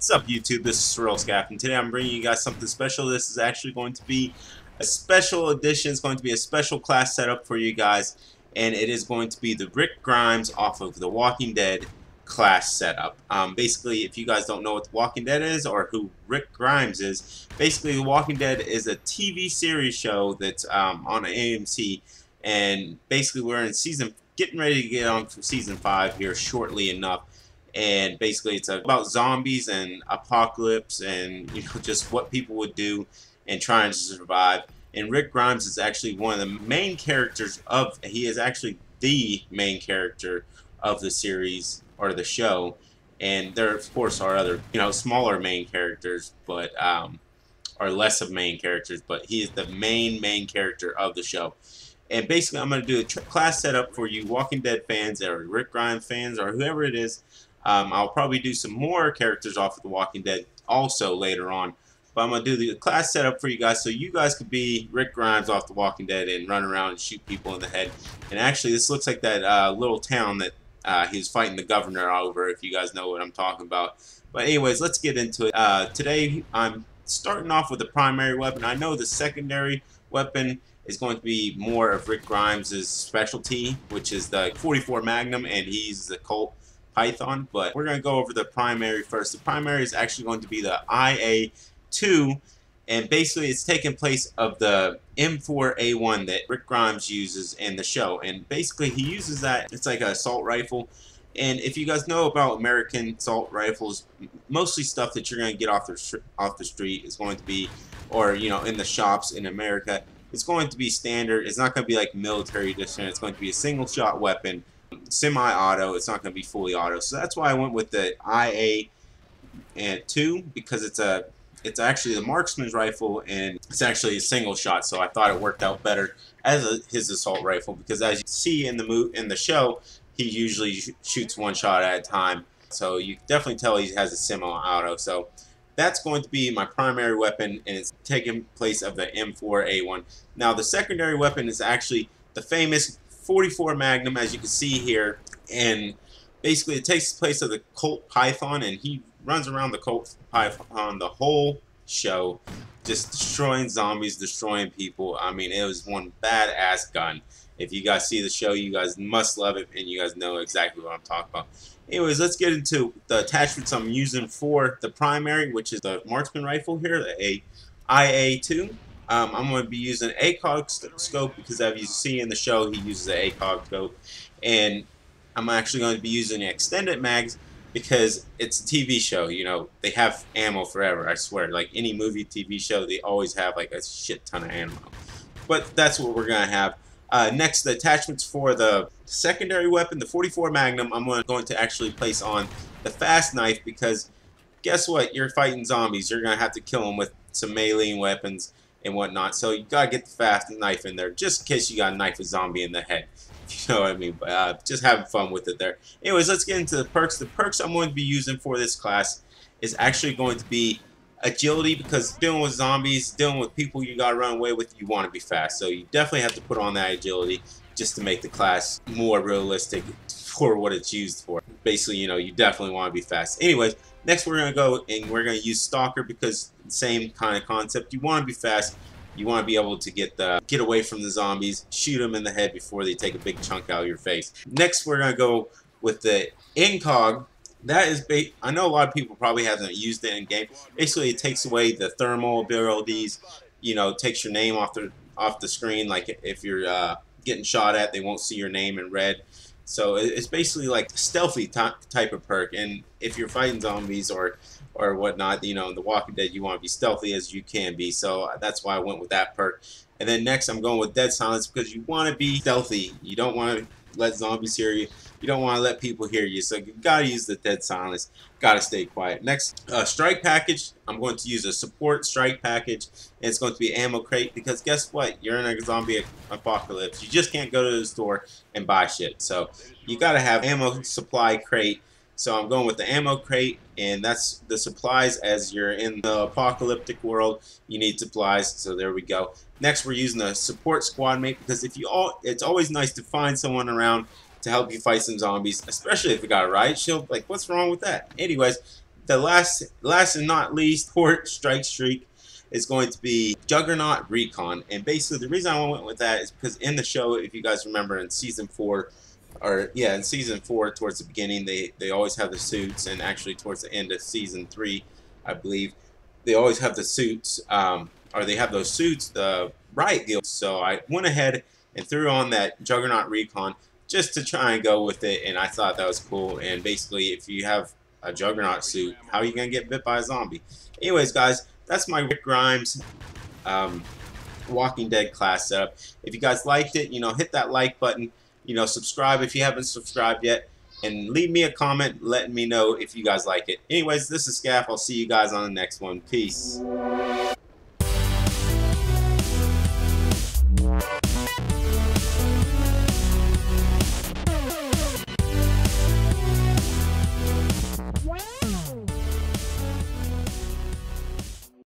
What's up, YouTube? This is Surreal Scaff, and today I'm bringing you guys something special. This is actually going to be a special edition. It's going to be a special class setup for you guys, and it is going to be the Rick Grimes off of The Walking Dead class setup. Basically, if you guys don't know what The Walking Dead is or who Rick Grimes is, basically The Walking Dead is a TV series show that's on AMC, and basically we're in getting ready to get on for season 5 here shortly enough. And basically it's about zombies and apocalypse and just what people would do and trying to survive. And Rick Grimes is actually one of the main characters he is actually the main character of the series or the show. And there of course are other smaller main characters, but or less of main characters, but he is the main character of the show. And basically I'm going to do a class setup for you Walking Dead fans or Rick Grimes fans or whoever it is. I'll probably do some more characters off of The Walking Dead also later on. But I'm going to do the class setup for you guys so you guys could be Rick Grimes off The Walking Dead and run around and shoot people in the head. And actually this looks like that little town that he was fighting the governor over, if you guys know what I'm talking about. But anyways, let's get into it. Today I'm starting off with the primary weapon. I know the secondary weapon is going to be more of Rick Grimes' specialty, which is the 44 Magnum, and he's the Colt Python, but we're going to go over the primary first. The primary is actually going to be the IA2, and basically it's taking place of the M4A1 that Rick Grimes uses in the show. And basically he uses that, it's like an assault rifle. And if you guys know about American assault rifles, mostly stuff that you're going to get off the street is going to be, or in the shops in America, it's going to be standard. It's not going to be like military edition. It's going to be a single shot weapon, semi-auto. It's not going to be fully auto. So that's why I went with the IA2, because it's actually the marksman's rifle, and it's actually a single shot. So I thought it worked out better as his assault rifle, because as you see in the show, he usually shoots one shot at a time. So you definitely tell he has a semi-auto. So that's going to be my primary weapon, and it's taking place of the M4A1. Now the secondary weapon is actually the famous 44 Magnum, as you can see here, and basically it takes place of the Colt Python, and he runs around the Colt Python the whole show, just destroying zombies, destroying people. I mean, it was one badass gun. If you guys see the show, you guys must love it, and you guys know exactly what I'm talking about. Anyways, let's get into the attachments I'm using for the primary, which is the marksman rifle here, the IA2. I'm going to be using an ACOG scope, because as you see in the show, he uses an ACOG scope. And I'm actually going to be using extended mags, because it's a TV show. They have ammo forever, I swear. Like any movie, TV show, they always have like a shit ton of ammo. But that's what we're going to have. Next, the attachments for the secondary weapon, the 44 Magnum, I'm going to actually place on the fast knife, because guess what? You're fighting zombies. You're going to have to kill them with some melee weapons and whatnot. So you got to get the fast knife in there, just in case you got to knife a zombie in the head. You know what I mean? But just having fun with it there. Anyways, let's get into the perks. The perks I'm going to be using for this class is actually going to be agility, because dealing with zombies, dealing with people you gotta run away with, you want to be fast. So you definitely have to put on that agility just to make the class more realistic for what it's used for. Basically, you definitely want to be fast. Anyways, next we're gonna go and we're gonna use stalker, because same kind of concept. You want to be fast. You want to be able to get away from the zombies, shoot them in the head before they take a big chunk out of your face. Next, we're gonna go with the incog. That is, I know a lot of people probably haven't used it in game. Basically, it takes away the thermal abilities. Takes your name off the screen. Like if you're getting shot at, they won't see your name in red. So it's basically like a stealthy type of perk. And if you're fighting zombies or whatnot, in The Walking Dead, you want to be stealthy as you can be. So that's why I went with that perk. And then next, I'm going with dead silence, because you want to be stealthy. You don't want to let zombies hear you. You don't want to let people hear you, so you gotta use the dead silence. Gotta stay quiet. Next, strike package. I'm going to use a support strike package, and it's going to be ammo crate, because guess what? You're in a zombie apocalypse. You just can't go to the store and buy shit. So you gotta have ammo supply crate. So I'm going with the ammo crate, and that's the supplies. As you're in the apocalyptic world, you need supplies. So there we go. Next, we're using a support squad mate, because it's always nice to find someone around to help you fight some zombies, especially if you got a riot shield. Like, what's wrong with that? Anyways, the last and not least port strike streak is going to be Juggernaut Recon. And basically the reason I went with that is because in the show, if you guys remember in season 4, or yeah, in season 4 towards the beginning, they always have the suits, and actually towards the end of season 3, I believe, they always have the suits, or they have those suits, the riot guild. So I went ahead and threw on that Juggernaut Recon just to try and go with it, and I thought that was cool. And basically, if you have a Juggernaut suit, how are you gonna get bit by a zombie? Anyways, guys, that's my Rick Grimes Walking Dead class setup. If you guys liked it, hit that like button. Subscribe if you haven't subscribed yet, and leave me a comment letting me know if you guys like it. Anyways, this is Scaff. I'll see you guys on the next one. Peace.